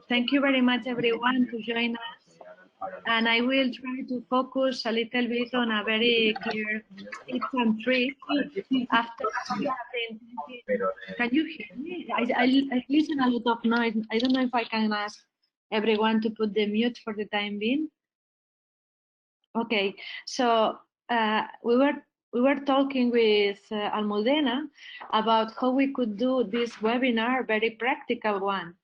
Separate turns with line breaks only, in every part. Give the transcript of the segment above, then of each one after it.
Thank you very much, everyone, to join us. And I will try to focus a little bit on a very clear tips and tricks after we have the intensive. Can you hear me? I listen a lot of noise. I don't know if I can ask everyone to put the mute for the time being. Okay, so we were talking with Almudena about how we could do this webinar, very practical one,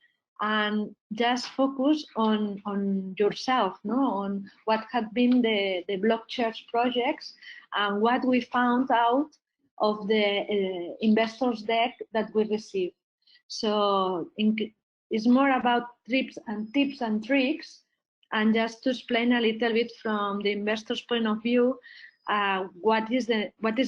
and just focus on yourself, no, on what had been the Blockchers projects and what we found out of the investors deck that we received. So it's more about tips and tricks. And just to explain a little bit from the investor's point of view, what is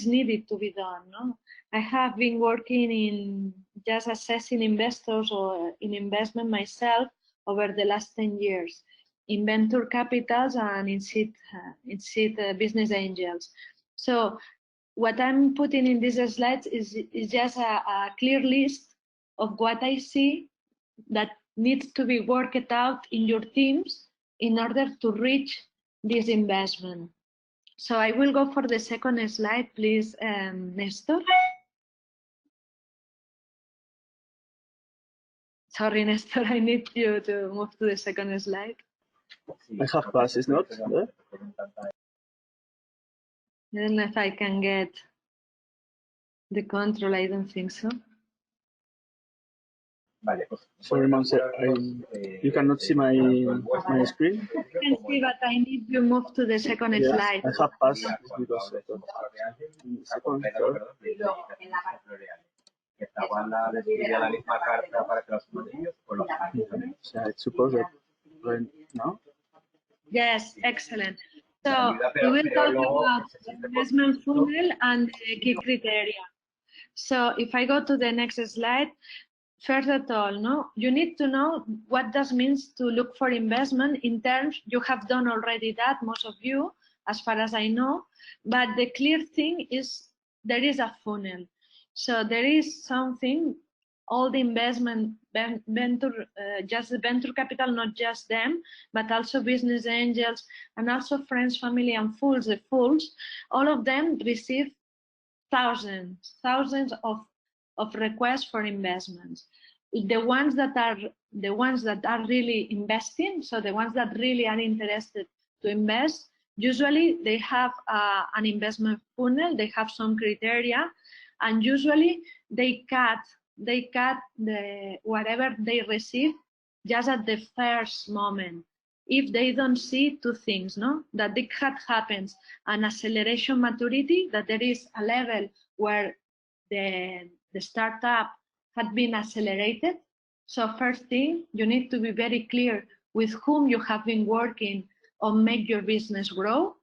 needed to be done. No? I have been working in just assessing investors or in investment myself over the last 10 years in venture capitals and in seed business angels. So what I'm putting in these slides is just a clear list of what I see that needs to be worked out in your teams in order to reach this investment. So I will go for the second slide, please, Nestor. Sorry, Nestor, I need you to move to the second slide.
I have passed, is not there?
I don't know if I can get the control, I don't think so.
Sorry, Monse, you cannot see my screen?
I can see, but I need you move to the second slide.
I have passed because second, third. So I suppose that right now?
Yes, excellent. So we will talk about the investment funnel and the key criteria. So if I go to the next slide, first of all, no, you need to know what that means to look for investment in terms, you have done already that, most of you, as far as I know, but the clear thing is there is a funnel. So there is something, all the investment, venture, just the venture capital, not just them, but also business angels and also friends, family and fools, the fools, all of them receive thousands of requests for investments. The ones that are really investing, so the ones that really are interested to invest, usually they have an investment funnel, they have some criteria, and usually they cut the whatever they receive just at the first moment. If they don't see two things, no, that it happens an acceleration maturity, that there is a level where the startup had been accelerated. So first thing, you need to be very clear with whom you have been working on make your business grow.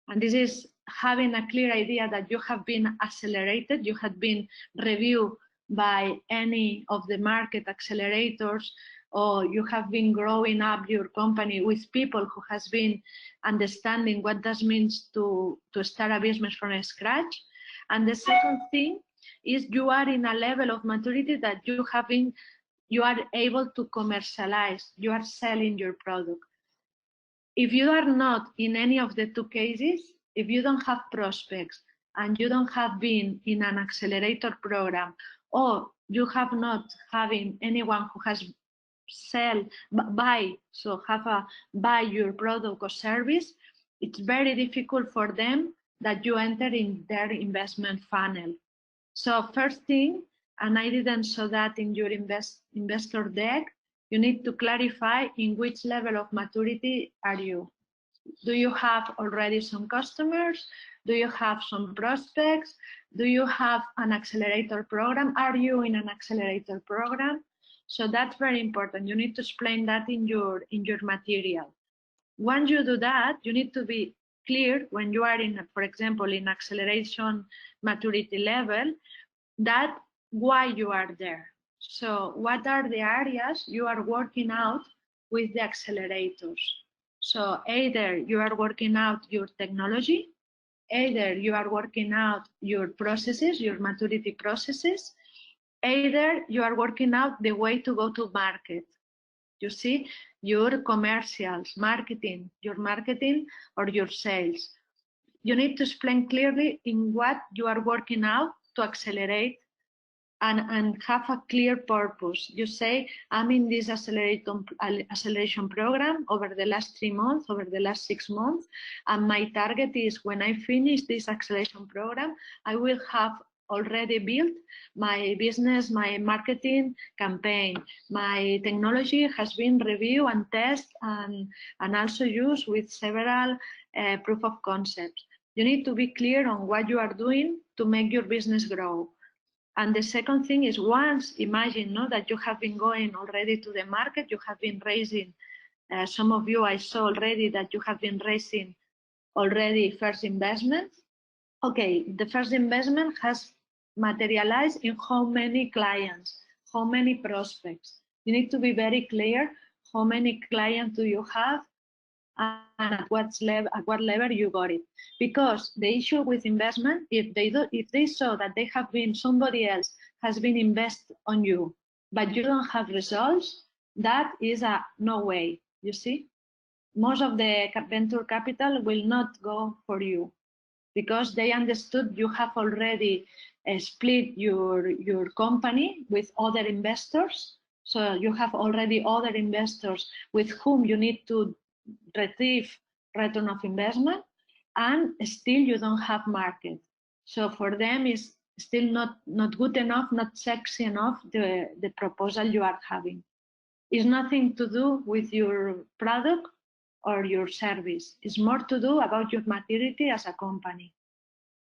And this is having a clear idea that you have been accelerated, you have been reviewed by any of the market accelerators, or you have been growing up your company with people who has been understanding what that means to start a business from scratch. And the second thing is you are in a level of maturity that you are able to commercialize, you are selling your product. If you are not in any of the two cases, if you don't have prospects and you don't have been in an accelerator program, or you have not having anyone who has buy your product or service, it's very difficult for them that you enter in their investment funnel. So first thing, and I didn't show that in your investor deck, you need to clarify in which level of maturity are you. Do you have already some customers? Do you have some prospects? Do you have an accelerator program? Are you in an accelerator program? So that's very important. You need to explain that in your material. Once you do that, you need to be clear when you are in, for example, in acceleration maturity level, that why you are there. So what are the areas you are working out with the accelerators? So either you are working out your technology, either you are working out your processes, your maturity processes, either you are working out the way to go to market. You see, your commercials, your marketing or your sales. You need to explain clearly in what you are working out to accelerate and have a clear purpose. You say, I'm in this acceleration program over the last 3 months, over the last 6 months, and my target is when I finish this acceleration program, I will have already built my business, my marketing campaign. My technology has been reviewed and tested and also used with several proof of concepts. You need to be clear on what you are doing to make your business grow. And the second thing is, once imagine that you have been going already to the market, you have been raising, some of you I saw already that you have been raising already first investments. Okay, the first investment has materialized in how many clients, how many prospects. You need to be very clear how many clients do you have and at what level you got it. Because the issue with investment, if they saw that they have been, somebody else has been invested on you, but you don't have results, that is a no way, you see. Most of the venture capital will not go for you because they understood you have already split your company with other investors. So you have already other investors with whom you need to retrieve return of investment, and still you don't have market. So for them is still not good enough, not sexy enough, the proposal you are having. It's nothing to do with your product or your service. It's more to do about your maturity as a company.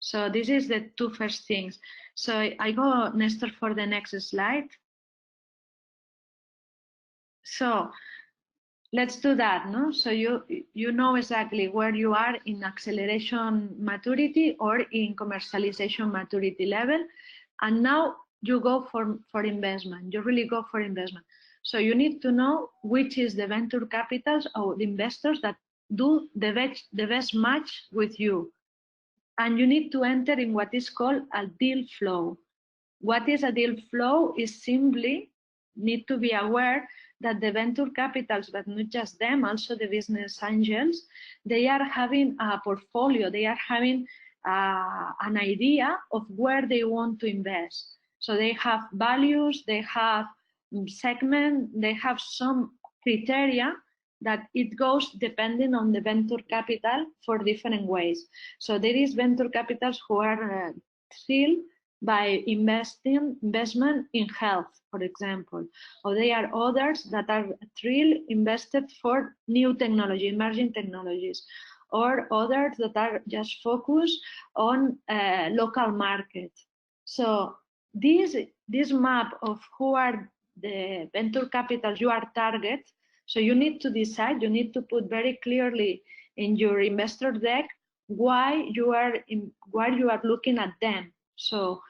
So this is the two first things. So I go, Nestor, for the next slide. So let's do that, no? So you know exactly where you are in acceleration maturity or in commercialization maturity level, and now you go for investment. You really go for investment. So you need to know which is the venture capitals or the investors that do the best match with you, and you need to enter in what is called a deal flow. What is a deal flow is simply need to be aware that the venture capitals, but not just them, also the business angels, they are having a portfolio, they are having an idea of where they want to invest. So they have values, they have segment, they have some criteria that it goes depending on the venture capital for different ways. So there is venture capitals who are thrilled by investment in health, for example, or there are others that are thrilled invested for new technology, emerging technologies, or others that are just focused on local market. So this map of who are the venture capitals you are target. So you need to decide, you need to put very clearly in your investor deck why you are looking at them. So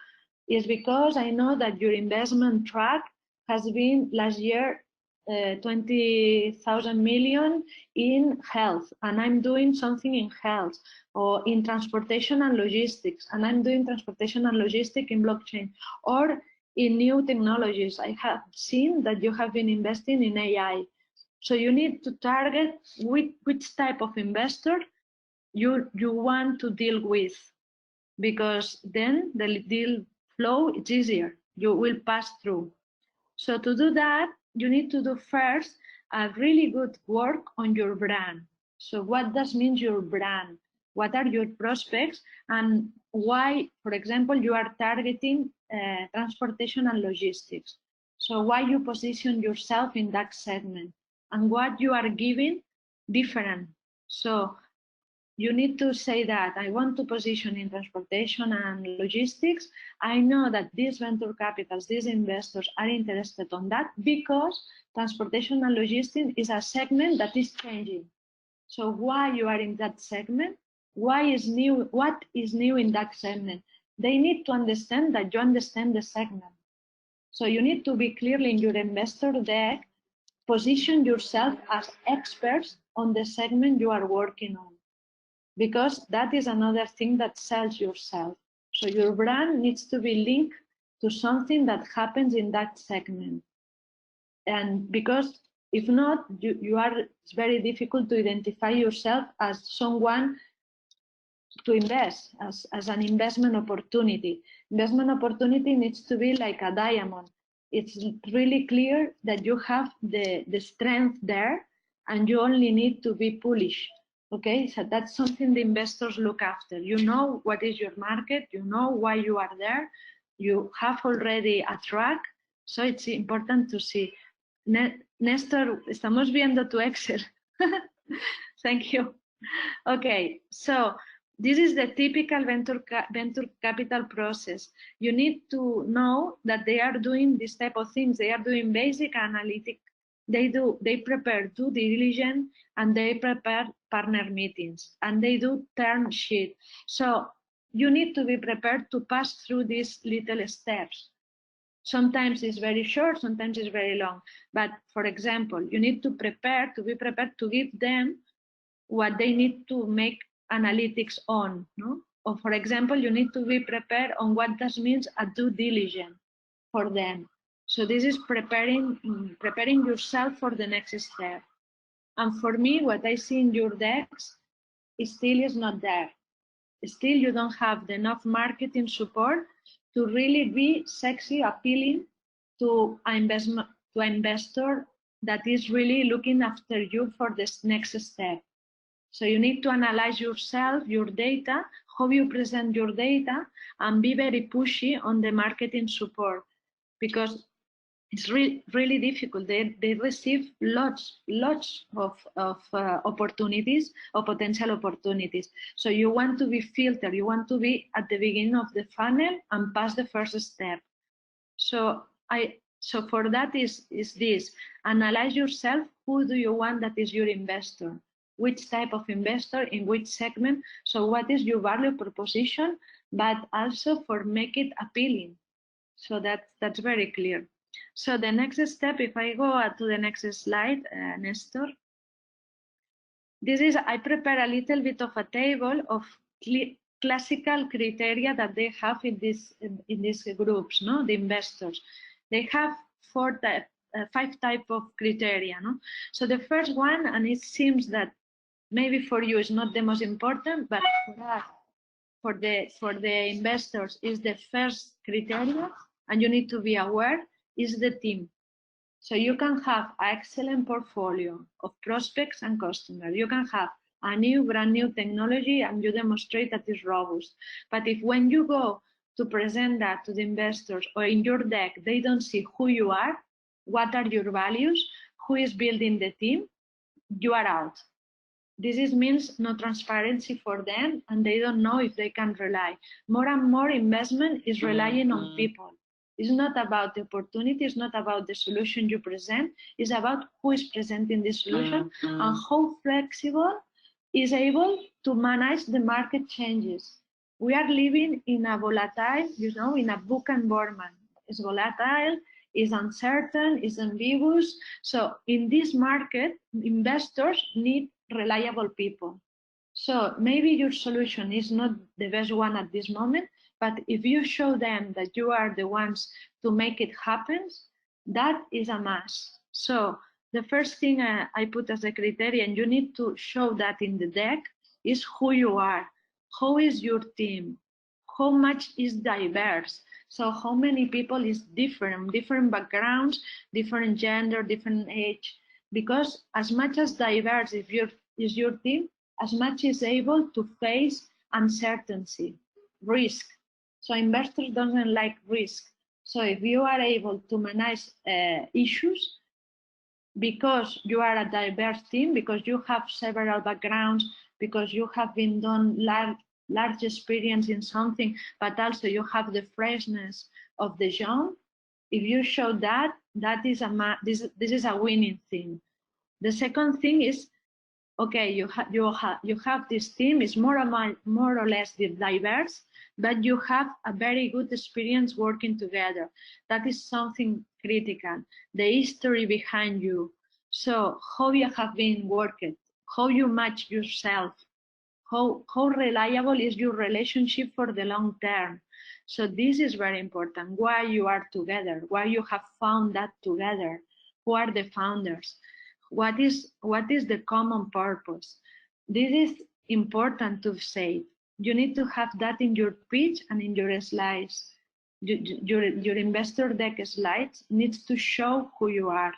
it's because I know that your investment track has been last year 20,000 million in health, and I'm doing something in health, or in transportation and logistics, and I'm doing transportation and logistics in blockchain, or in new technologies. I have seen that you have been investing in AI. So you need to target which type of investor you want to deal with, because then the deal flow is easier. You will pass through. So to do that, you need to do first a really good work on your brand. So what does mean your brand? What are your prospects, and why, for example, you are targeting transportation and logistics? So why you position yourself in that segment, and what you are giving different. So you need to say that I want to position in transportation and logistics. I know that these venture capitals, these investors are interested on that because transportation and logistics is a segment that is changing. So why you are in that segment? Why is new? What is new in that segment? They need to understand that you understand the segment. So you need to be clearly in your investor deck, position yourself as experts on the segment you are working on, because that is another thing that sells yourself. So your brand needs to be linked to something that happens in that segment. And because If not, it's very difficult to identify yourself as someone to invest, as an investment opportunity. Investment opportunity needs to be like a diamond. It's really clear that you have the strength there and you only need to be bullish. Okay, so that's something the investors look after. You know what is your market, you know why you are there, you have already a track, so it's important to see. Néstor, estamos viendo tu Excel. Thank you. Okay, so this is the typical venture capital process. You need to know that they are doing this type of things. They are doing basic analytic. They prepare due diligence and they prepare partner meetings and they do term sheet. So you need to be prepared to pass through these little steps. Sometimes it's very short, sometimes it's very long. But for example, you need to be prepared to give them what they need to make analytics on. No? Or for example, you need to be prepared on what that means a due diligence for them. So this is preparing yourself for the next step. And for me, what I see in your decks still is not there. Still, you don't have enough marketing support to really be sexy, appealing to an investor that is really looking after you for this next step. So you need to analyze yourself, your data, how you present your data, and be very pushy on the marketing support, because it's really difficult. They receive lots of opportunities or potential opportunities. So you want to be filtered. You want to be at the beginning of the funnel and pass the first step. So for that is this: analyze yourself. Who do you want that is your investor? Which type of investor in which segment? So what is your value proposition? But also for make it appealing. So that's very clear. So the next step, if I go to the next slide, Nestor, this is, I prepare a little bit of a table of classical criteria that they have in these groups, no, the investors. They have 5 type of criteria, no. So the first one, and it seems that maybe for you is not the most important, but for us, for the investors, is the first criteria, and you need to be aware, is the team. So you can have an excellent portfolio of prospects and customers. You can have a brand new technology and you demonstrate that it's robust. But if when you go to present that to the investors or in your deck, they don't see who you are, what are your values, who is building the team, you are out. This means no transparency for them and they don't know if they can rely. More and more investment is relying on people. It's not about the opportunity, it's not about the solution you present, it's about who is presenting the solution and how flexible is able to manage the market changes. We are living in a volatile, in a book environment. It's volatile, it's uncertain, it's ambiguous. So in this market, investors need reliable people. So maybe your solution is not the best one at this moment, but if you show them that you are the ones to make it happen, that is a must. So the first thing I put as a criteria, and you need to show that in the deck, is who you are. How is your team? How much is diverse? So how many people is different backgrounds, different gender, different age? Because as much as diverse is your team, as much is able to face uncertainty, risk. So investors don't like risk. So if you are able to manage issues because you are a diverse team, because you have several backgrounds, because you have been done large experience in something, but also you have the freshness of the young, if you show that, this is a winning thing. The second thing is, okay, you have this team, is more or less diverse, but you have a very good experience working together. That is something critical. The history behind you. So how you have been working, how you match yourself, how reliable is your relationship for the long term. So this is very important. Why you are together, why you have found that together, who are the founders. what is the common purpose? This is important to say. You need to have that in your pitch and in your slides. Your investor deck slides needs to show who you are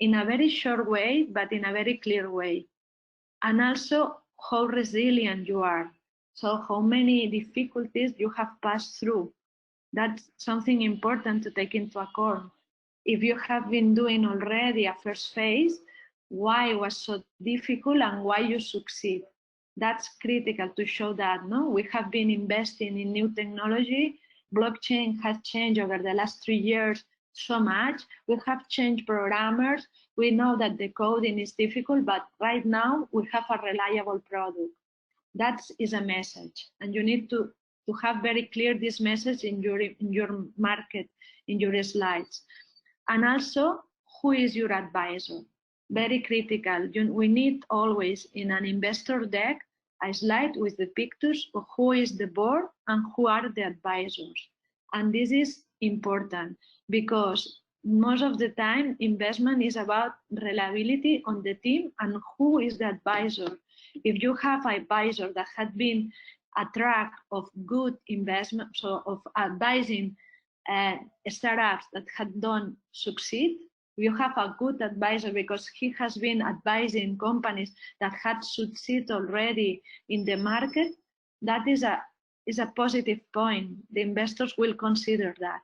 in a very short way, but in a very clear way. And also how resilient you are. So how many difficulties you have passed through. That's something important to take into account. If you have been doing already a first phase, why it was so difficult and why you succeed. That's critical to show that, no? We have been investing in new technology. Blockchain has changed over the last 3 years so much. We have changed programmers. We know that the coding is difficult, but right now we have a reliable product. That is a message, and you need to have very clear this message in your market, in your slides. And also, who is your advisor? Very critical. We need always in an investor deck a slide with the pictures of who is the board and who are the advisors. And this is important because most of the time investment is about reliability on the team and who is the advisor. If you have an advisor that had been a track of good investment, so of advising startups that had done succeed, you have a good advisor because he has been advising companies that had succeeded already in the market. That is a positive point. The investors will consider that.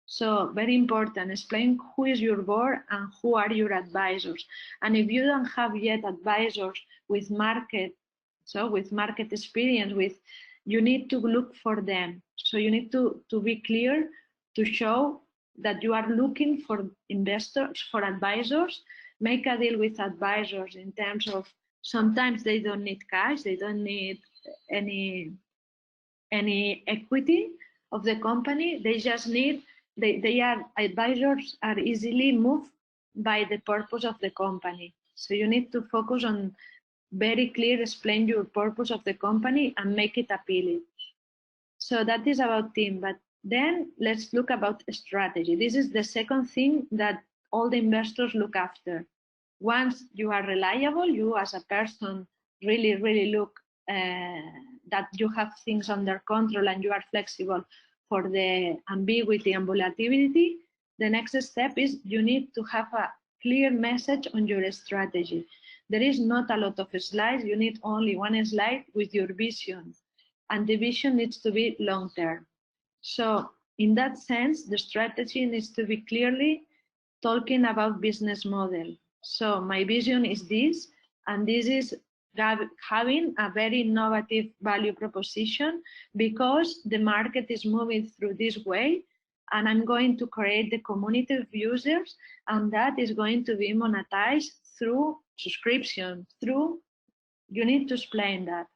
So very important, explain who is your board and who are your advisors. And if you don't have yet advisors with market, so with market experience, you need to look for them. So you need to be clear to show that you are looking for investors, for advisors. Make a deal with advisors in terms of sometimes they don't need cash, they don't need any equity of the company. They just need, advisors are easily moved by the purpose of the company. So you need to focus on very clear, explain your purpose of the company and make it appealing. So that is about team, but then let's look about strategy. This is the second thing that all the investors look after. Once you are reliable, you as a person really look that you have things under control and you are flexible for the ambiguity and volatility. The next step is you need to have a clear message on your strategy. There is not a lot of slides. You need only one slide with your vision. And the vision needs to be long-term. So in that sense, the strategy needs to be clearly talking about business model. So my vision is this, and this is having a very innovative value proposition because the market is moving through this way, and I'm going to create the community of users, and that is going to be monetized through subscription, you need to explain that.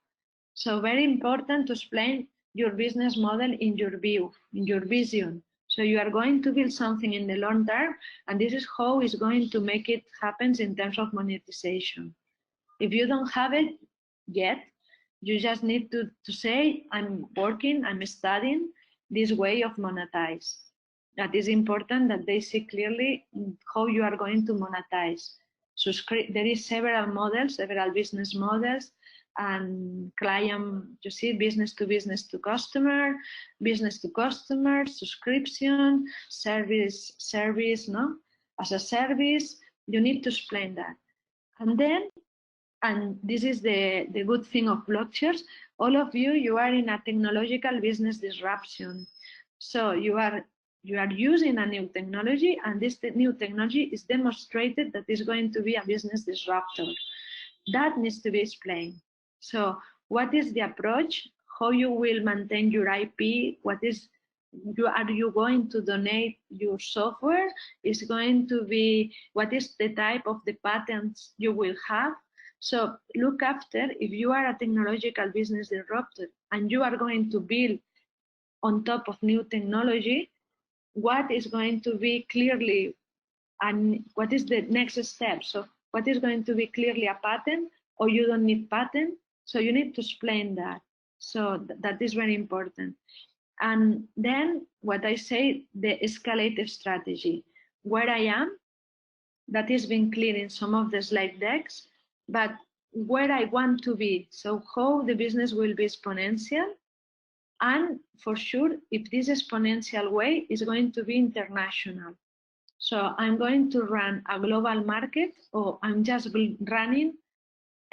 So very important to explain your business model in your view, in your vision. So you are going to build something in the long term, and this is how it's going to make it happen in terms of monetization. If you don't have it yet, you just need to say, I'm working, I'm studying this way of monetize. That is important that they see clearly how you are going to monetize. There is several models, several business models, and client, you see, business to customer, subscription, service, no? As a service, you need to explain that. And then, and this is the good thing of Blockchers, all of you are in a technological business disruption. So you are using a new technology, and this new technology is demonstrated that is going to be a business disruptor. That needs to be explained. So what is the approach? How you will maintain your IP? Are you going to donate your software? Is going to be, what is the type of the patents you will have? So look after, if you are a technological business disruptor and you are going to build on top of new technology, what is going to be clearly, and what is the next step? So what is going to be clearly a patent, or you don't need patent? So you need to explain that. So that is very important. And then what I say, the escalative strategy, where I am, that is being clear in some of the slide decks, but where I want to be. So how the business will be exponential, and for sure, if this exponential way is going to be international. So I'm going to run a global market, or I'm just running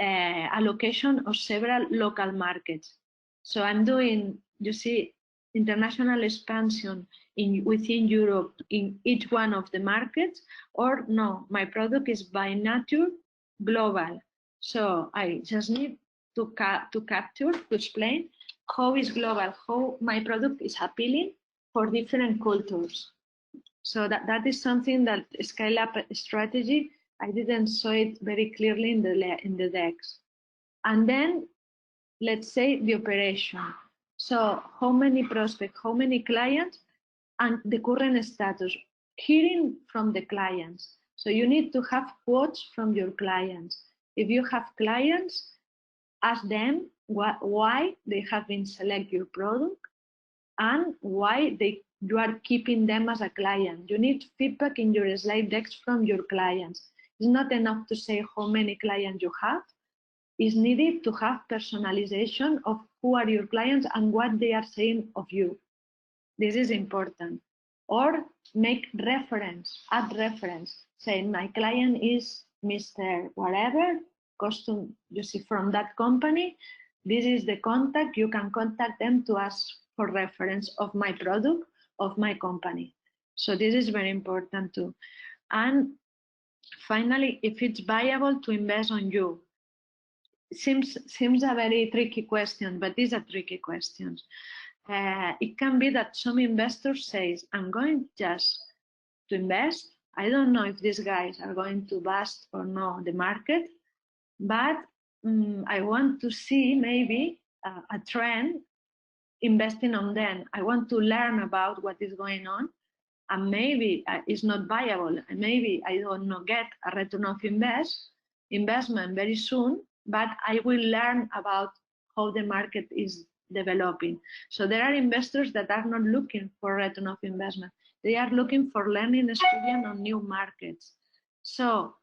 a location of several local markets. So I'm doing, you see, international expansion within Europe in each one of the markets, or no, my product is by nature global. So I just need to capture, to explain how is global, how my product is appealing for different cultures. So that is something that scale up strategy, I didn't show it very clearly in the decks. And then let's say the operation. So how many prospects, how many clients, and the current status, hearing from the clients. So you need to have quotes from your clients. If you have clients, ask them why they have been select your product and why you are keeping them as a client. You need feedback in your slide decks from your clients. It's not enough to say how many clients you have. It's needed to have personalization of who are your clients and what they are saying of you. This is important. Or make reference, add reference, say my client is Mr. Whatever, costume, you see, from that company. This is the contact. You can contact them to ask for reference of my product, of my company. So this is very important too. And finally, if it's viable to invest on you. Seems a very tricky question, but it's a tricky question. It can be that some investors say, I'm going just to invest. I don't know if these guys are going to bust or no the market, but I want to see maybe a trend investing on them. I want to learn about what is going on, and maybe it's not viable. And maybe I don't know, get a return of investment very soon, but I will learn about how the market is developing. So there are investors that are not looking for return of investment. They are looking for learning experience on new markets. So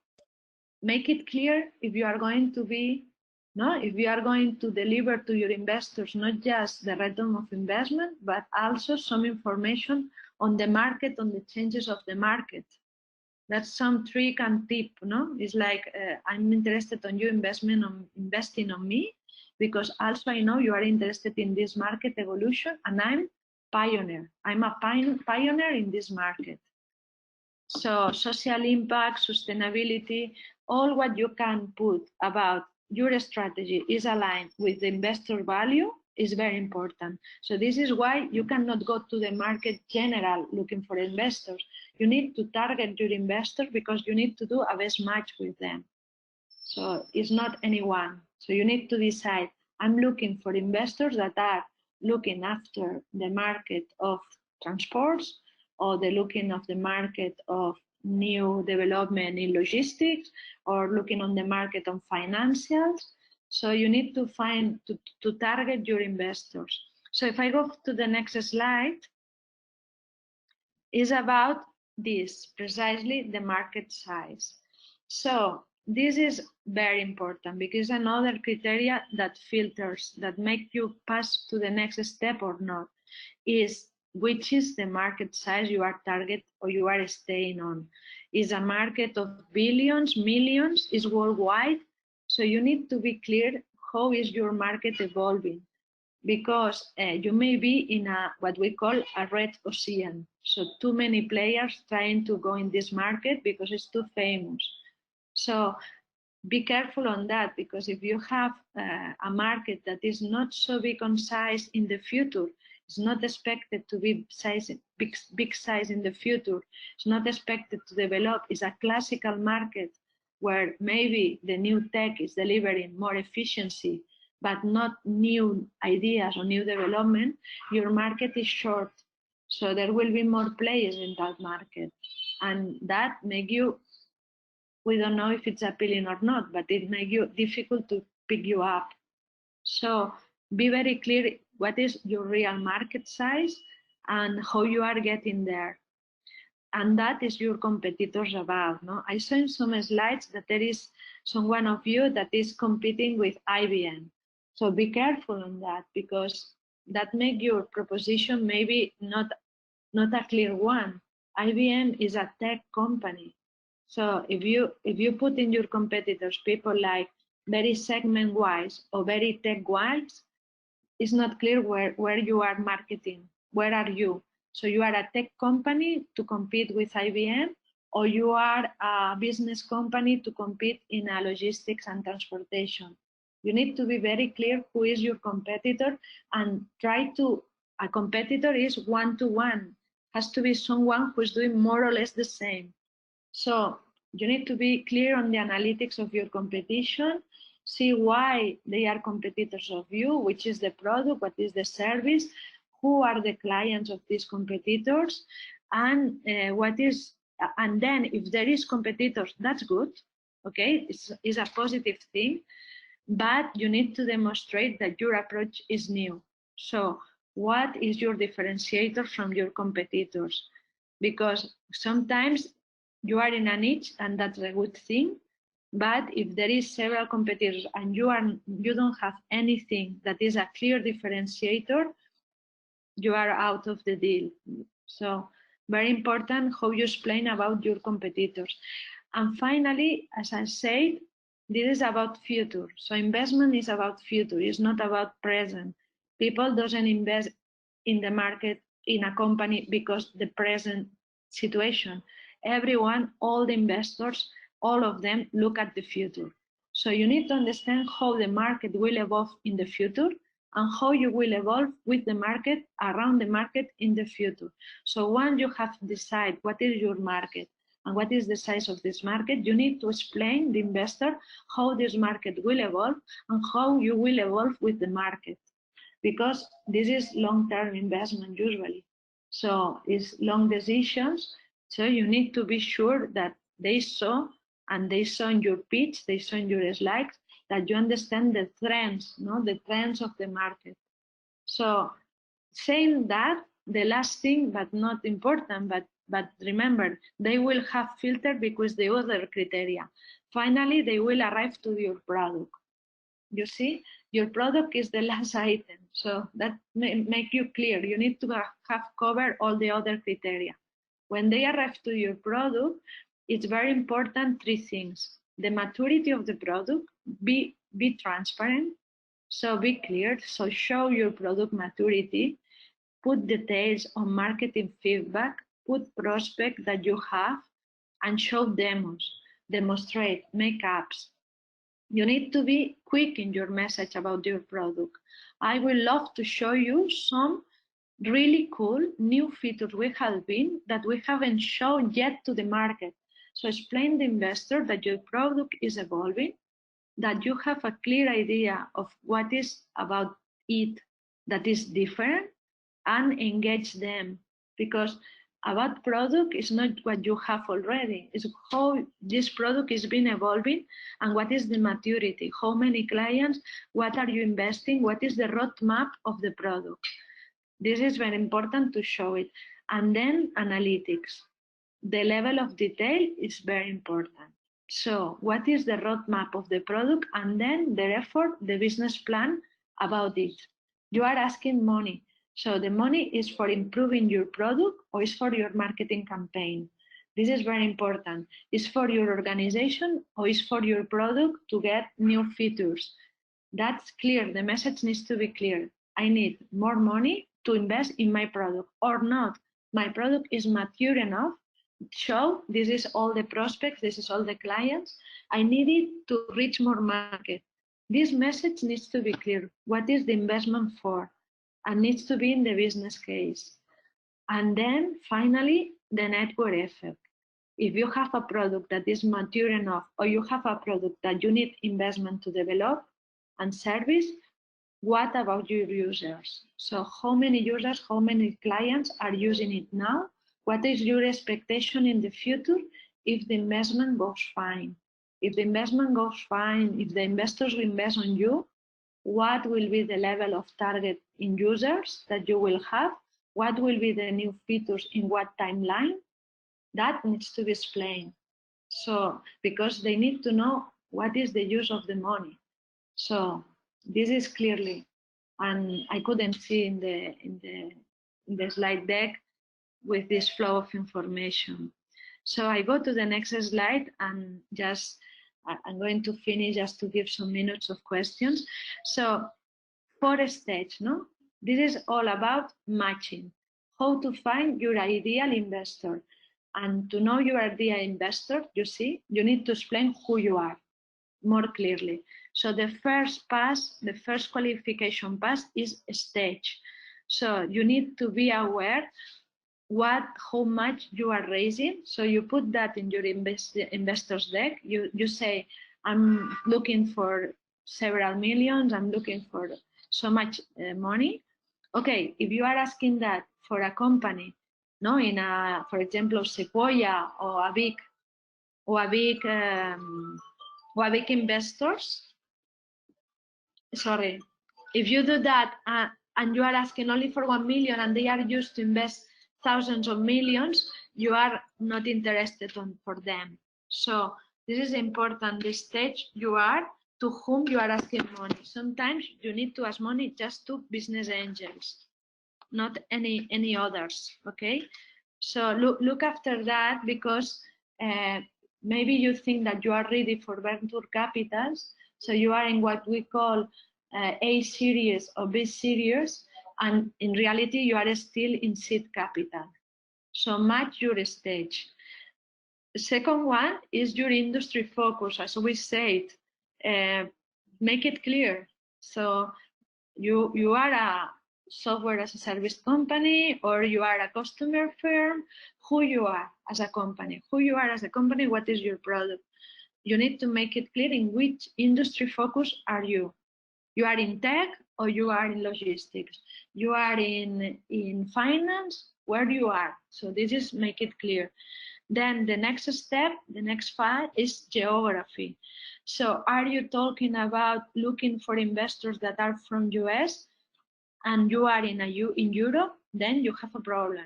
make it clear if you are going to be, if you are going to deliver to your investors, not just the return of investment, but also some information on the market, on the changes of the market. That's some trick and tip, It's like, I'm interested on you investing on me, because also I know you are interested in this market evolution, and I'm pioneer. I'm a pioneer in this market. So social impact, sustainability, all what you can put about your strategy is aligned with the investor value is very important. So this is why you cannot go to the market general looking for investors. You need to target your investors because you need to do a best match with them. So it's not anyone. So you need to decide, I'm looking for investors that are looking after the market of transports, or the looking of the market of new development in logistics, or looking on the market on financials. So you need to find, to target your investors. So if I go to the next slide, is about this, precisely the market size. So this is very important, because another criteria that filters, that make you pass to the next step or not, is which is the market size you are target or you are staying on. Is a market of billions, millions, is worldwide? So you need to be clear how is your market evolving, because you may be in what we call a red ocean. So too many players trying to go in this market because it's too famous. So be careful on that, because if you have a market that is not so big on size in the future, it's not expected to be big size in the future, it's not expected to develop, it's a classical market where maybe the new tech is delivering more efficiency, but not new ideas or new development, your market is short. So there will be more players in that market. And that make you, we don't know if it's appealing or not, but it makes you difficult to pick you up. So be very clear what is your real market size and how you are getting there. And that is your competitors about. No, I saw in some slides that there is someone of you that is competing with IBM. So be careful on that, because that make your proposition maybe not a clear one. IBM is a tech company. So if you put in your competitors people like very segment wise or very tech wise, it's not clear where you are marketing. Where are you? So you are a tech company to compete with IBM, or you are a business company to compete in a logistics and transportation. You need to be very clear who is your competitor, and try to, a competitor is one-to-one, has to be someone who is doing more or less the same. So you need to be clear on the analytics of your competition, see why they are competitors of you, which is the product, what is the service, who are the clients of these competitors, and and then if there is competitors, that's good, okay, it's a positive thing, but you need to demonstrate that your approach is new. So what is your differentiator from your competitors? Because sometimes you are in a niche and that's a good thing, but if there is several competitors and you don't have anything that is a clear differentiator, you are out of the deal. So very important how you explain about your competitors. And finally, as I said, this is about future. So investment is about future, it's not about present. People doesn't invest in the market, in a company, because the present situation. Everyone, all the investors, all of them look at the future. So you need to understand how the market will evolve in the future and how you will evolve with the market, around the market in the future. So once you have decided what is your market and what is the size of this market, you need to explain the investor how this market will evolve and how you will evolve with the market, because this is long-term investment usually. So it's long decisions. So you need to be sure that they saw, and they saw in your pitch, they saw in your slides, that you understand the trends, no, the trends of the market. So saying that, the last thing, but not important, but remember, they will have filtered because the other criteria. Finally, they will arrive to your product. You see, your product is the last item. So that make you clear. You need to have covered all the other criteria. When they arrive to your product, it's very important three things: the maturity of the product, be transparent, so be clear, so show your product maturity, put details on marketing feedback, put prospect that you have, and show demos, demonstrate, make apps. You need to be quick in your message about your product. I would love to show you some really cool new features that we haven't shown yet to the market. So explain the investor that your product is evolving, that you have a clear idea of what is about it that is different, and engage them, because about product is not what you have already, it's how this product is been evolving and what is the maturity, how many clients, what are you investing, what is the roadmap of the product. This is very important to show it. And then analytics. The level of detail is very important. So what is the roadmap of the product, and then the effort, the business plan about it. You are asking money. So the money is for improving your product or is for your marketing campaign. This is very important. Is for your organization or is for your product to get new features. That's clear. The message needs to be clear. I need more money to invest in my product or not. My product is mature enough. Show this is all the prospects, this is all the clients. I need it to reach more market. This message needs to be clear. What is the investment for? And needs to be in the business case. And then finally, the network effect. If you have a product that is mature enough, or you have a product that you need investment to develop and service, what about your users? So how many users, how many clients are using it now? What is your expectation in the future if the investment goes fine? If the investment goes fine, if the investors invest on you, what will be the level of target in users that you will have? What will be the new features in what timeline? That needs to be explained. So, because they need to know what is the use of the money. So this is clearly, and I couldn't see in the slide deck with this flow of information. So I go to the next slide and just I'm going to finish just to give some minutes of questions. So 4 stage, no? This is all about matching, how to find your ideal investor. And to know your ideal investor, you see, you need to explain who you are more clearly. So the first pass, the first qualification pass is stage. So you need to be aware how much you are raising. So you put that in your investors deck. You say, I'm looking for several millions, I'm looking for so much money. Okay, if you are asking that for a company, no, in a, for example, Sequoia or a big investors, sorry, if you do that and you are asking only for 1 million and they are used to invest thousands of millions, you are not interested for them. So this is important, the stage you are, to whom you are asking money. Sometimes you need to ask money just to business angels, not any others, okay? So look after that, because maybe you think that you are ready for venture capitals, so you are in what we call A series or B series, and in reality you are still in seed capital. So match your stage. The second one is your industry focus, as we said. Make it clear. So you are a software as a service company, or you are a customer firm, who you are as a company, what is your product. You need to make it clear in which industry focus are you. You are in tech or you are in logistics. You are in finance, where you are. So this is make it clear. Then the next step, the next part is geography. So are you talking about looking for investors that are from US and you are in Europe? Then you have a problem,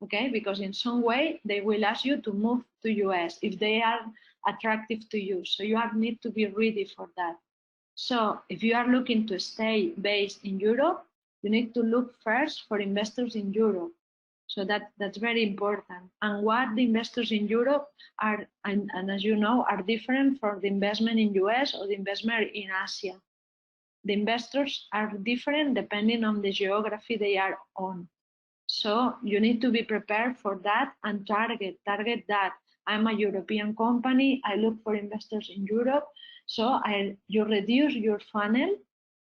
okay? Because in some way they will ask you to move to US if they are attractive to you. So you need to be ready for that. So if you are looking to stay based in Europe, you need to look first for investors in Europe. So that's very important. And what the investors in Europe are, and as you know, are different from the investment in US or the investment in Asia. The investors are different depending on the geography they are on. So you need to be prepared for that and target that. I'm a European company, I look for investors in Europe. So you reduce your funnel,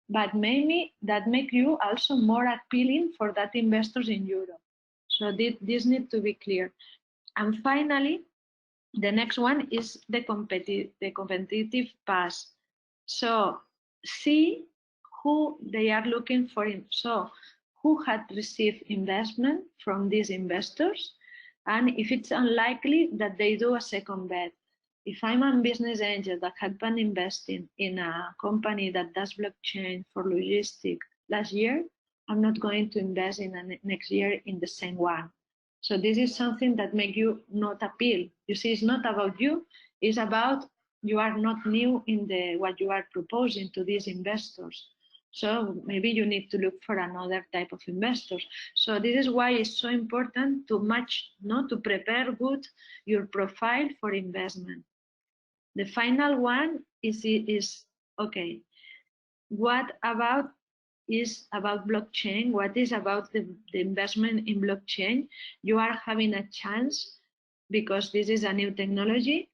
but maybe that make you also more appealing for that investors in Europe. So this needs to be clear. And finally, the next one is the competitive pass. So see who they are looking for. So who had received investment from these investors, and if it's unlikely that they do a second bet. If I'm a business angel that had been investing in a company that does blockchain for logistics last year, I'm not going to invest in next year in the same one. So this is something that makes you not appeal. You see, it's not about you, it's about you are not new in what you are proposing to these investors. So maybe you need to look for another type of investors. So this is why it's so important to match, to prepare good your profile for investment. The final one is okay, what about is about blockchain? What is about the investment in blockchain? You are having a chance because this is a new technology.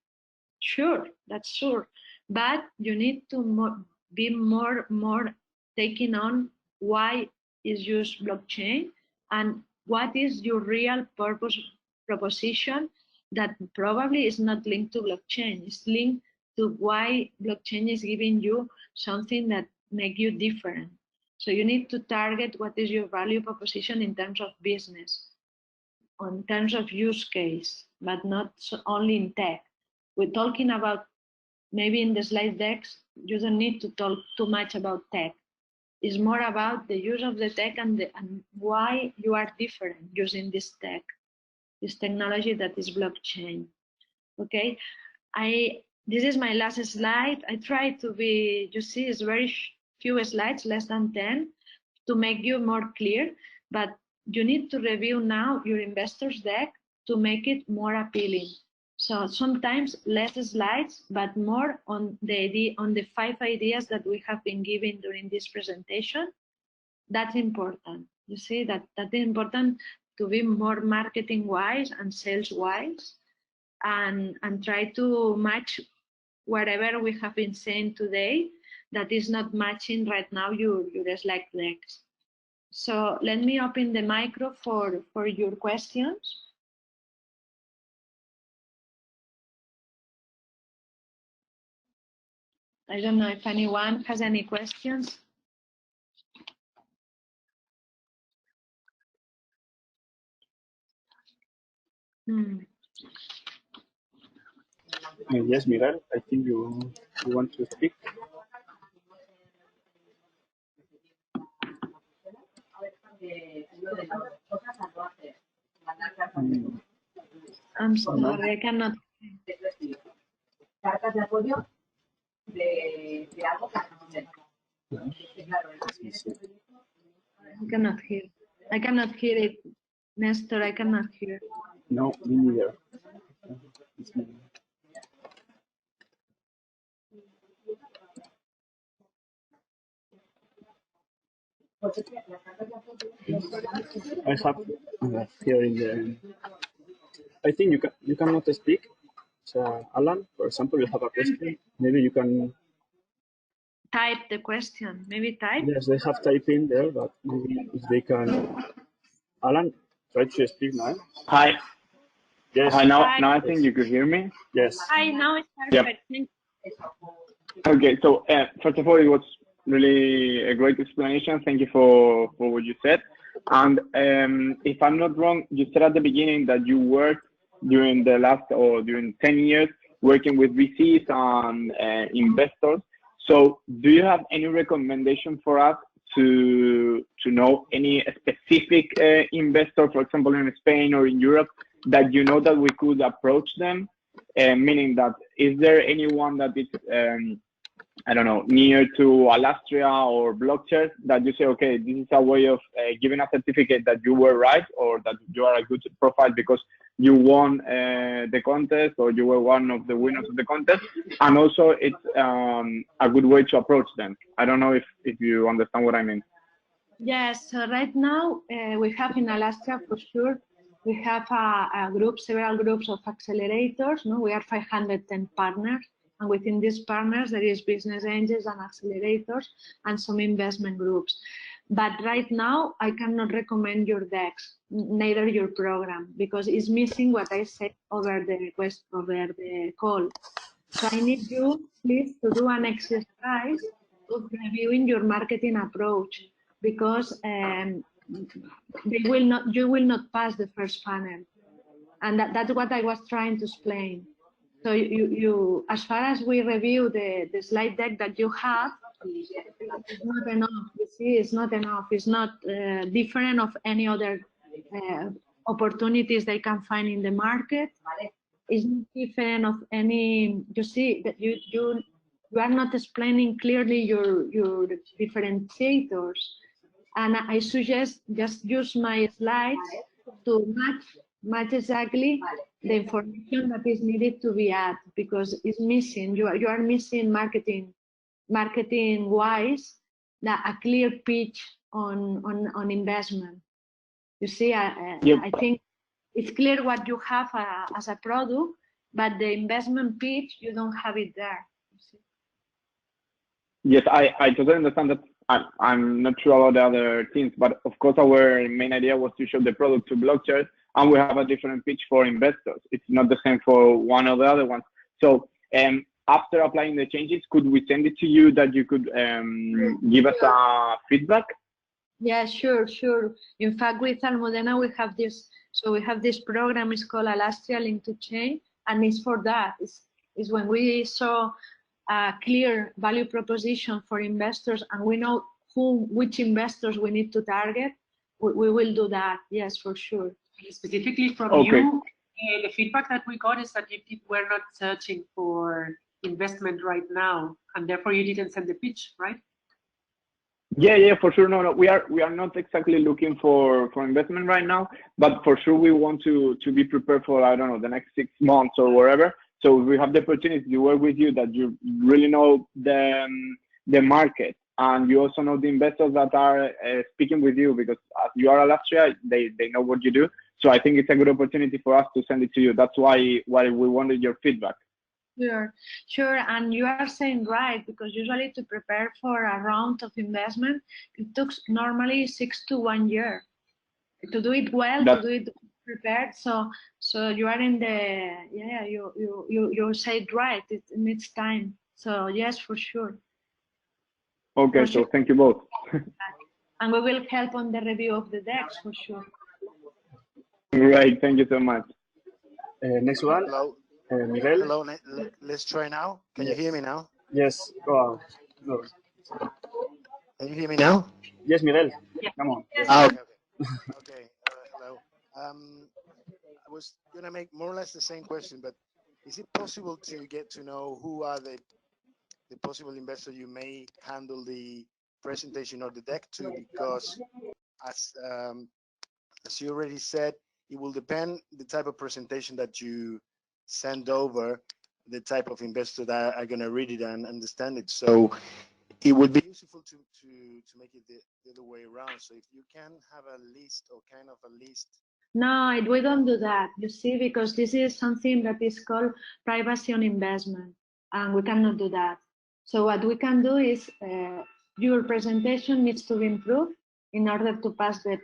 Sure, that's sure. But you need to be more taking on why is used blockchain and what is your real purpose proposition that probably is not linked to blockchain. It's linked to why blockchain is giving you something that make you different. So you need to target what is your value proposition in terms of business, in terms of use case, but not only in tech. We're talking about, maybe in the slide decks, you don't need to talk too much about tech. It's more about the use of the tech and why you are different using this tech. this technology that is blockchain. Okay, this is my last slide. I try to be, you see, it's very few slides, less than 10, to make you more clear, but you need to review now your investors deck to make it more appealing. So sometimes less slides, but more on the 5 ideas that we have been giving during this presentation. That's important. You see that's important to be more marketing wise and sales wise, and try to match whatever we have been saying today that is not matching right now your slide decks. So let me open the micro for your questions. I don't know if anyone has any questions.
Yes, Miguel, I think you want to speak.
I'm sorry, I cannot.
Cartas de apoyo de algo que
I cannot hear. I cannot hear it, Nestor. I cannot hear.
No, me neither. I have here in the. I think you cannot speak. So, Alan, for example, you have a question. Maybe you can
Type the question. Maybe type.
Yes, they have typing there, but maybe if they can. Alan, try to speak now.
Hi.
Yes.
Hi. Now,
Hi.
now I think you could hear me.
Yes.
Hi. Now it's perfect.
Yep. Okay. So first of all, it was really a great explanation. Thank you for what you said. And if I'm not wrong, you said at the beginning that you worked during 10 years working with VCs and investors. So do you have any recommendation for us to know any specific investor, for example, in Spain or in Europe, that you know that we could approach them? Meaning that, is there anyone that is, I don't know, near to Alastria or Blockchers that you say, okay, this is a way of giving a certificate that you were right, or that you are a good profile because you won the contest, or you were one of the winners of the contest, and also it's a good way to approach them. I don't know if you understand what I mean.
Yes, so right now we have in Alaska for sure, we have a group, several groups of accelerators. No, we are 510 partners, and within these partners there is business angels and accelerators and some investment groups. But right now I cannot recommend your decks, neither your program, because it's missing what I said over the call. So I need you, please, to do an exercise of reviewing your marketing approach, because you will not pass the first panel, and that's what I was trying to explain. So you as far as we review the slide deck that you have, it's not enough. You see, it's not enough. It's not different of any other opportunities they can find in the market. It's not different of any. You see that you are not explaining clearly your differentiators. And I suggest just use my slides to match exactly the information that is needed to be added, because it's missing. You are missing marketing wise a clear pitch on investment. You see,
Yep.
I think it's clear what you have as a product, but the investment pitch, you don't have it there.
Yes, I totally understand that. I'm not sure about the other teams, but of course our main idea was to show the product to Blockchers, and we have a different pitch for investors. It's not the same for one or the other ones. So after applying the changes, could we send it to you that you could give us a feedback?
Yeah, sure. In fact, with Almudena, we have this. So we have this program. It's called Alastria Link to Chain, and it's for that. It's when we saw a clear value proposition for investors, and we know which investors we need to target. We will do that. Yes, for sure.
Specifically from
Okay.
you, the feedback that we got is that you were not searching for investment right now, and therefore you didn't send the pitch, right?
Yeah, for sure. No, we are not exactly looking for investment right now, but for sure we want to be prepared for, I don't know, the next 6 months or whatever. So we have the opportunity to work with you, that you really know the market, and you also know the investors that are speaking with you, because as you are Alastria, they know what you do. So I think it's a good opportunity for us to send it to you. That's why we wanted your feedback.
Sure, and you are saying right, because usually to prepare for a round of investment, it took normally 6 to 1 year to do it well, to do it prepared. So you are in the you said right. It needs time. So yes, for sure.
Okay, so thank you both.
And we will help on the review of the decks for sure.
Great, thank you so much.
Next one.
Hello.
Miguel.
Hello. Let's try now. Can you hear me now?
Yes. Go on. Go.
Can you hear me now?
Yes, Miguel. Come on. Yes.
Okay. Hello. I was gonna make more or less the same question, but is it possible to get to know who are the possible investors you may handle the presentation or the deck to? Because as you already said, it will depend the type of presentation that you send over, the type of investor that are going to read it and understand it. So it would be useful to make it the other way around. So if you can have a list or kind of a list.
No, we don't do that, you see, because this is something that is called privacy on investment, and we cannot do that. So what we can do is your presentation needs to be improved in order to pass the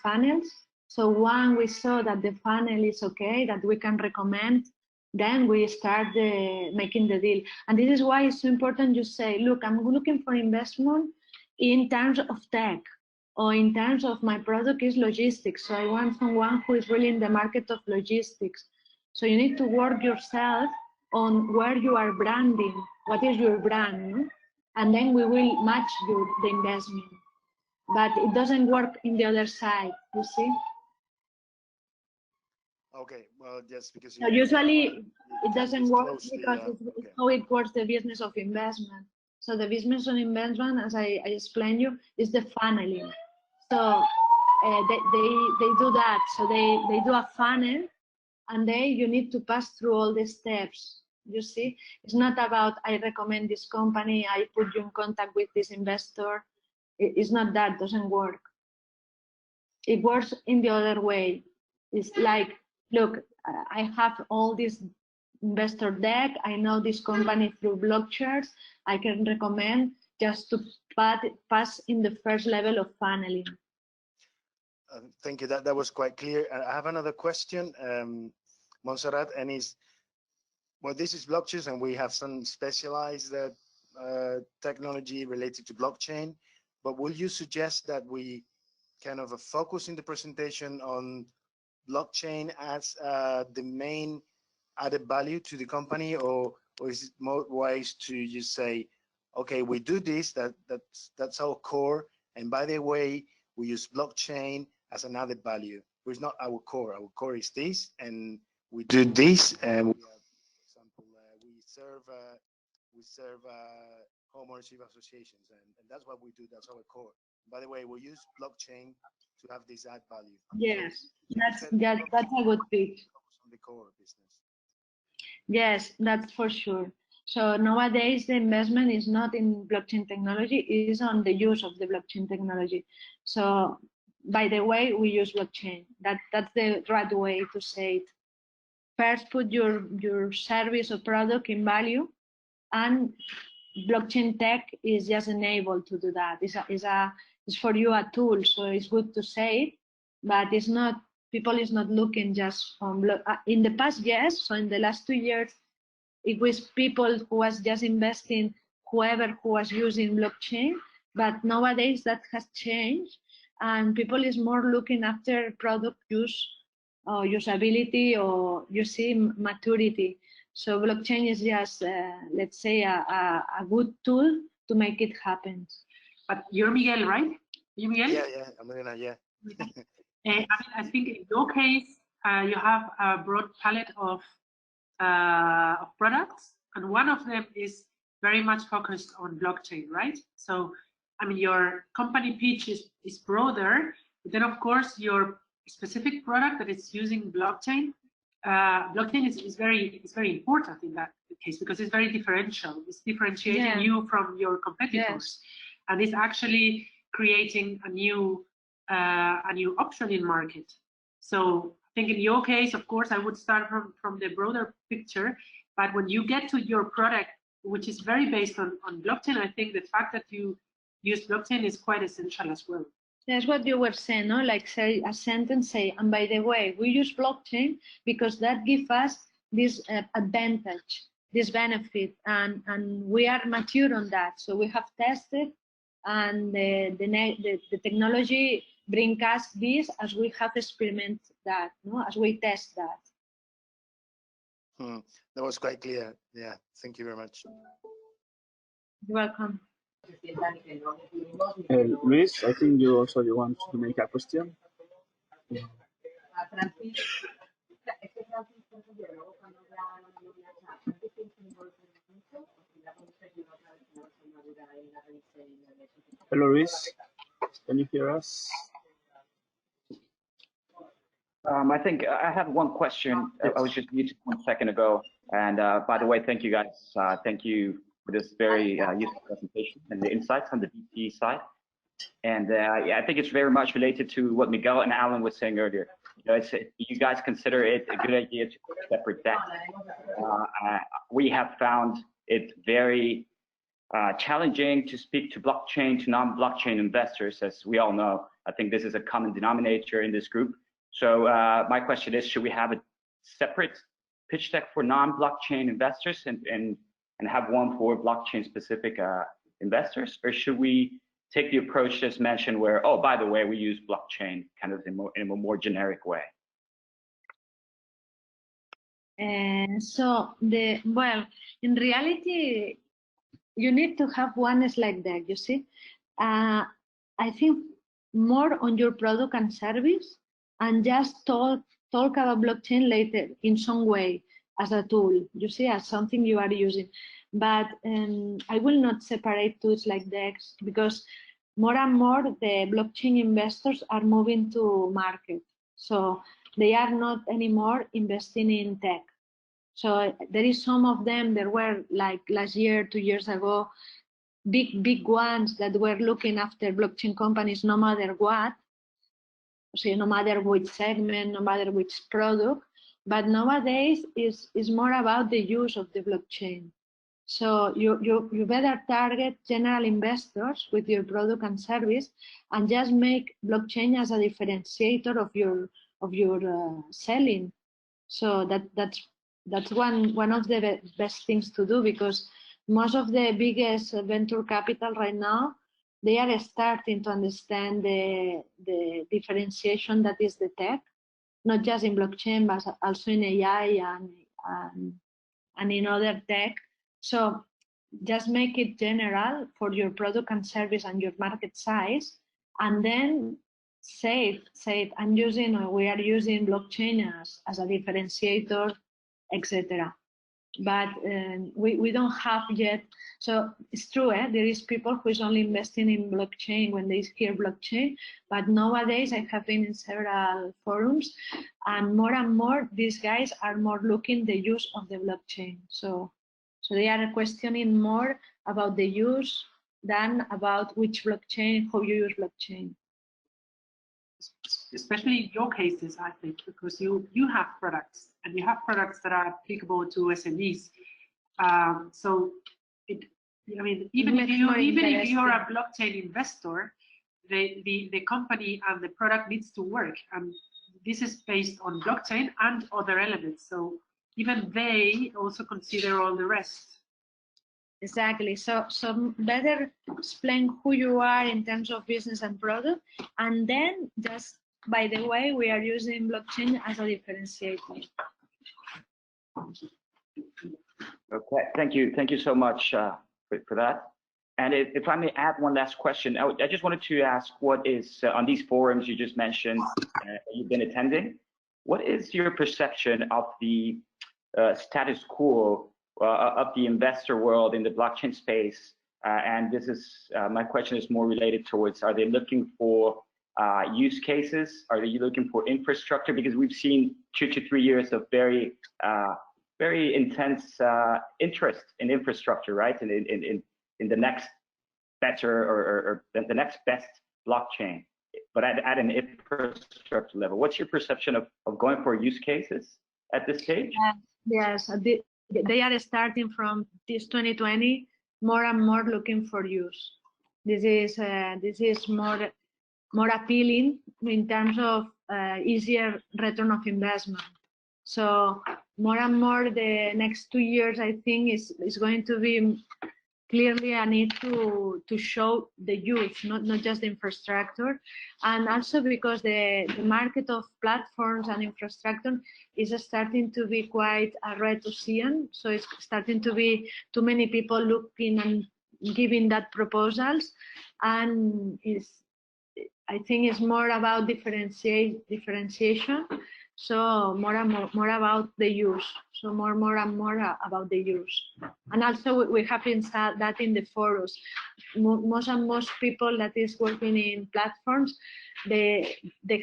funnels. So when we saw that the funnel is okay, that we can recommend, then we start making the deal. And this is why it's so important you say, look, I'm looking for investment in terms of tech, or in terms of my product is logistics. So I want someone who is really in the market of logistics. So you need to work yourself on where you are branding, what is your brand, no? And then we will match the investment. But it doesn't work in the other side, you see?
Okay, well, just because
so usually it doesn't work because it's how it works, the business of investment. So the business of investment, as I explained you, is the funneling. So they do that. So they do a funnel, and then you need to pass through all the steps. You see, it's not about I recommend this company, I put you in contact with this investor. It's not that, doesn't work. It works in the other way. It's like, look, I have all this investor deck. I know this company through Blockchers. I can recommend just to pass in the first level of funneling.
Thank you. That was quite clear. I have another question, Montserrat, and this is Blockchers, and we have some specialized technology related to blockchain. But will you suggest that we kind of focus in the presentation on blockchain as the main added value to the company, or is it more wise to just say, okay, we do this, that's our core, and by the way, we use blockchain as an added value, but it's not our core. Our core is this, and we do this, and we have, for example, we serve homeownership associations, and that's what we do. That's our core. By the way, we use blockchain to have this add value.
Yes, that's a good pitch.
On the core business.
Yes, that's for sure. So nowadays the investment is not in blockchain technology, it is on the use of the blockchain technology. So by the way, we use blockchain. That's the right way to say it. First, put your service or product in value, and blockchain tech is just enabled to do that. It's for you a tool, so it's good to say it, but it's not. People is not looking just on in the past, yes. So in the last 2 years, it was people who was just investing, whoever who was using blockchain. But nowadays that has changed, and people is more looking after product use, or usability, or you see maturity. So blockchain is just, let's say, a good tool to make it happen.
But you're Miguel, right? You Miguel?
Yeah, I'm Miguel, yeah.
I think in your case, you have a broad palette of products, and one of them is very much focused on blockchain, right? So, I mean, your company pitch is broader, but then of course your specific product that is using blockchain, blockchain is very important in that case because it's very differential. It's differentiating you from your competitors, and it's actually creating a new option in market. So I think in your case, of course, I would start from the broader picture, but when you get to your product, which is very based on blockchain, I think the fact that you use blockchain is quite essential as well.
That's what you were saying, no? Like say a sentence, say, and by the way, we use blockchain because that gives us this advantage, this benefit, and we are mature on that. So we have tested, and the technology bring us this as we have experimented that, no? As we test that.
That was quite clear. Yeah, thank you very much.
You're welcome.
Luis, I think you want to make a question. Hello, Luis. Can you hear us?
I think I have one question. I was just muted 1 second ago. And by the way, thank you guys. Thank you for this very useful presentation and the insights on the VC side. And yeah, I think it's very much related to what Miguel and Alan was saying earlier. You know, you guys consider it a good idea to separate that. We have found it very challenging to speak to blockchain, to non-blockchain investors, as we all know. I think this is a common denominator in this group. So my question is, should we have a separate pitch deck for non-blockchain investors and have one for blockchain-specific investors, or should we take the approach just mentioned where, oh, by the way, we use blockchain kind of in a more generic way?
Well, in reality, you need to have one slide deck, you see. I think more on your product and service, and just talk about blockchain later in some way as a tool, you see, as something you are using. But I will not separate tools like DEX because more and more the blockchain investors are moving to market. So they are not anymore investing in tech. So there is some of them, there were like last year, 2 years ago, big ones that were looking after blockchain companies no matter what. So no matter which segment, no matter which product, but nowadays is more about the use of the blockchain. So you better target general investors with your product and service, and just make blockchain as a differentiator of your selling. So that's one of the best things to do, because most of the biggest venture capital right now, they are starting to understand the differentiation that is the tech, not just in blockchain, but also in AI and in other tech. So just make it general for your product and service and your market size, and then say we are using blockchain as a differentiator, etc. But we don't have yet. So it's true, there is people who is only investing in blockchain when they hear blockchain, but nowadays I have been in several forums, and more these guys are more looking the use of the blockchain. So they are questioning more about the use than about which blockchain, how you use blockchain.
Especially in your cases, I think, because you have products, and you have products that are applicable to SMEs. So I mean, even if you're a blockchain investor, the company and the product needs to work, and this is based on blockchain and other elements. So even they also consider all the rest.
Exactly. So better explain who you are in terms of business and product, and then just, by the way, we are using blockchain as a differentiator.
Okay, thank you so much for that. And if I may add one last question, I just wanted to ask, what is on these forums you just mentioned you've been attending, what is your perception of the status quo of the investor world in the blockchain space? And this is my question is more related towards: are they looking for use cases? Are they looking for infrastructure? Because we've seen 2 to 3 years of very intense interest in infrastructure, right? In the next better or the next best blockchain, but at an infrastructure level. What's your perception of going for use cases at this stage?
Yes, they are starting from this 2020 more and more looking for use. This is more appealing in terms of easier return of investment. So more and more the next 2 years, I think, is going to be clearly a need to show the use, not just the infrastructure, and also because the market of platforms and infrastructure is starting to be quite a red ocean. So it's starting to be too many people looking and giving that proposals, and I think it's more about differentiation. So more and more about the use. So more and more about the use. And also we have inside that in the forums. Most people that is working in platforms, they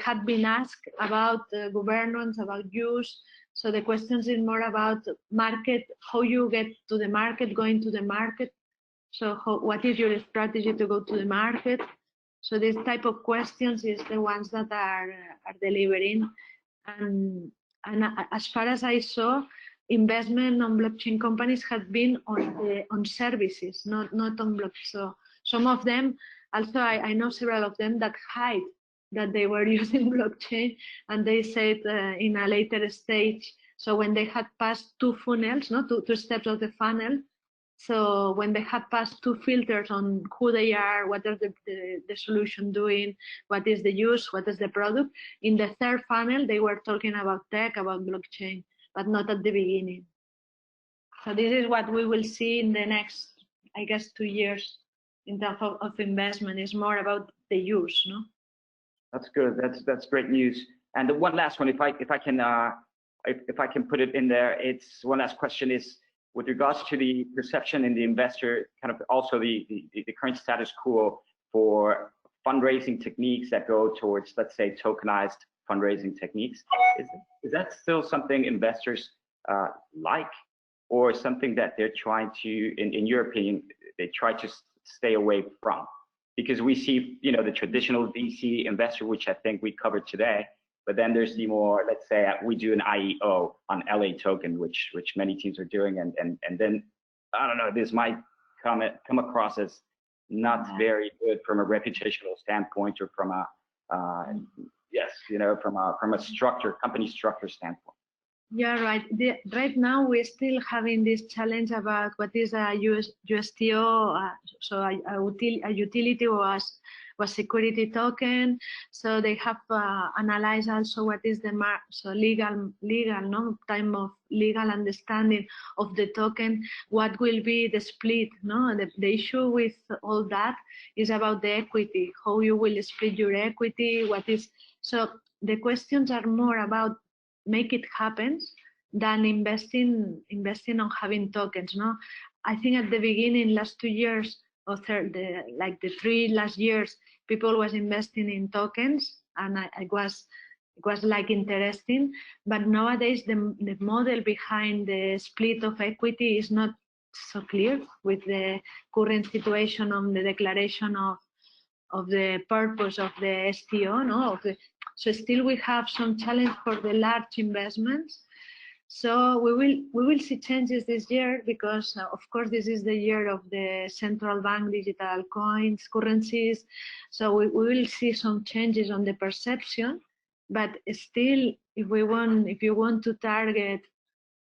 have been asked about governance, about use. So the questions is more about market, how you get to the market, going to the market. So what is your strategy to go to the market? So this type of questions is the ones that are delivering. And as far as I saw, investment on blockchain companies had been on services, not on blockchain. So some of them, also I know several of them that hide that they were using blockchain, and they said in a later stage. So when they had passed two funnels, two steps of the funnel. So when they had passed two filters on who they are, what are the solution doing, what is the use, what is the product, in the third funnel, they were talking about tech, about blockchain, but not at the beginning. So this is what we will see in the next, I guess, 2 years in terms of investment. Is more about the use, no?
That's good. That's great news. And the one last one, if I can put it in there, it's one last question is, with regards to the perception in the investor, kind of also the current status quo for fundraising techniques that go towards, let's say, tokenized fundraising techniques. Is that still something investors like, or something that they're trying to, in your opinion, they try to stay away from? Because we see, the traditional VC investor, which I think we covered today, but then there's the more, let's say, we do an IEO on LA token, which many teams are doing, and then I don't know, this might come across as not very good from a reputational standpoint, or from a from a company structure standpoint.
Yeah, right. Right now we're still having this challenge about what is a USTO, so a utility was security token. So they have analyzed also what is the legal time of legal understanding of the token. What will be the split? The issue with all that is about the equity. How you will split your equity? So the questions are more about make it happen than investing on having tokens. I think at the beginning, last 2 years or the 3 last years, people was investing in tokens, and it was like interesting. But nowadays, the model behind the split of equity is not so clear with the current situation on the declaration of the purpose of the STO. So still we have some challenge for the large investments. So we will see changes this year, because of course this is the year of the central bank digital coins, currencies. So we will see some changes on the perception, but still, if you want to target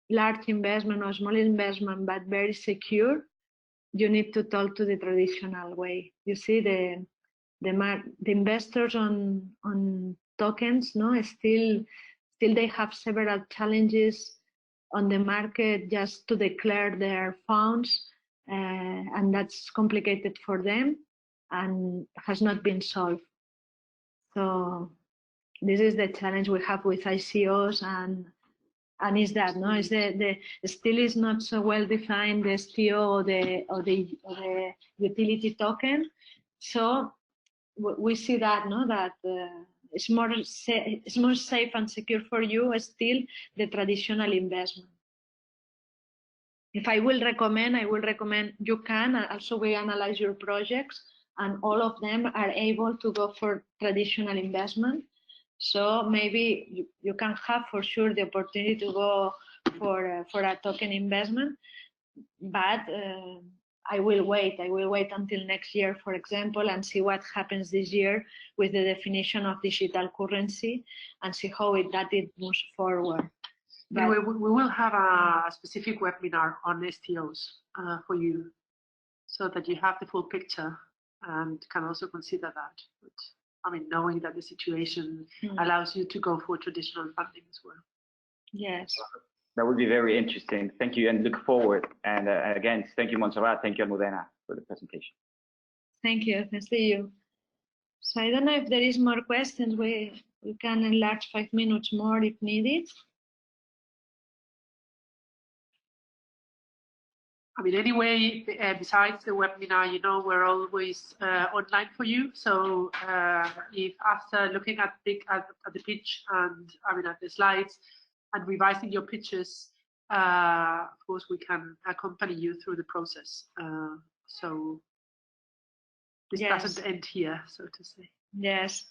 large investment or small investment but very secure, you need to talk to the traditional way. You see the investors on tokens, still they have several challenges on the market just to declare their funds, and that's complicated for them and has not been solved. So this is the challenge we have with ICOs, and is that no, is the still is not so well defined the STO or the utility token. So we see that no, that it's more safe and secure for you still the traditional investment. If I will recommend, you can also we analyze your projects, and all of them are able to go for traditional investment. So maybe you can have for sure the opportunity to go for a token investment, but I will wait until next year, for example, and see what happens this year with the definition of digital currency and see how it moves forward.
Anyway, we will have a specific webinar on STOs for you, so that you have the full picture and can also consider that. But, I mean, knowing that the situation allows you to go for traditional funding as well.
Yes.
That would be very interesting. Thank you, and look forward. And again, thank you, Montserrat. Thank you, Almudena, for the presentation.
Thank you. Nice to see you. So I don't know if there is more questions. We can enlarge 5 minutes more if needed.
I mean, anyway, besides the webinar, you know, we're always online for you. So if after looking at the pitch and I mean at the slides and revising your pitches, of course, we can accompany you through the process. So this doesn't end here, so to say.
Yes.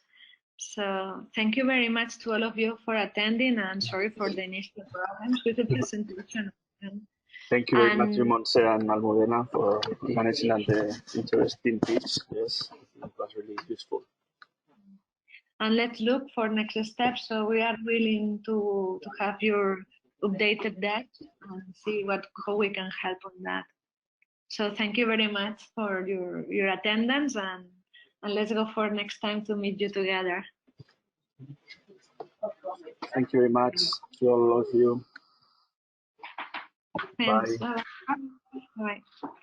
So thank you very much to all of you for attending, and sorry for the initial problems with the presentation.
Thank you very much, Montse and Almudena, for managing the interesting pitch. Yes, it was really useful.
And let's look for next steps. So we are willing to have your updated deck and see how we can help on that. So thank you very much for your attendance, and let's go for next time to meet you together.
Thank you very much to all of you.
Thanks.
Bye.
Bye. Bye.